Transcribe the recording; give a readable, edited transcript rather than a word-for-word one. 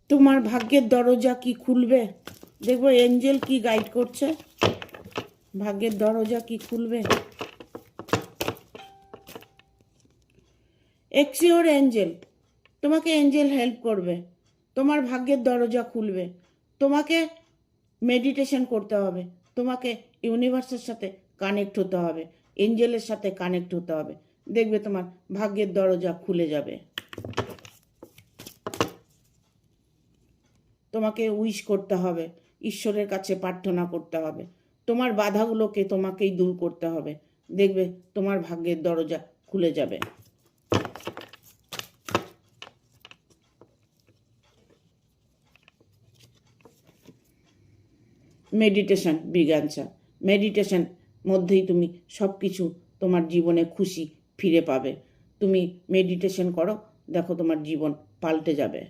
তোমার ভাগ্যের দরজা কি খুলবে? দেখবো এঞ্জেল কি গাইড করছে। ভাগ্যের দরজা কি খুলবে? এক্সিওর এঞ্জেল, তোমাকে এঞ্জেল হেল্প করবে, তোমার ভাগ্যের দরজা খুলবে। তোমাকে মেডিটেশন করতে হবে, তোমাকে ইউনিভার্সের সাথে কানেক্ট হতে হবে, এঞ্জেলের সাথে কানেক্ট হতে হবে। দেখবে তোমার ভাগ্যের দরজা খুলে যাবে। তোমাকে উইশ করতে হবে, ঈশ্বরের কাছে প্রার্থনা করতে হবে, তোমার বাধাগুলোকে তোমাকেই দূর করতে হবে। দেখবে তোমার ভাগ্যের দরজা খুলে যাবে। Meditation big answer. মেডিটেশন মধ্যেই তুমি সব কিছু তোমার জীবনে খুশি ফিরে পাবে। তুমি মেডিটেশন করো, দেখো তোমার জীবন পাল্টে যাবে।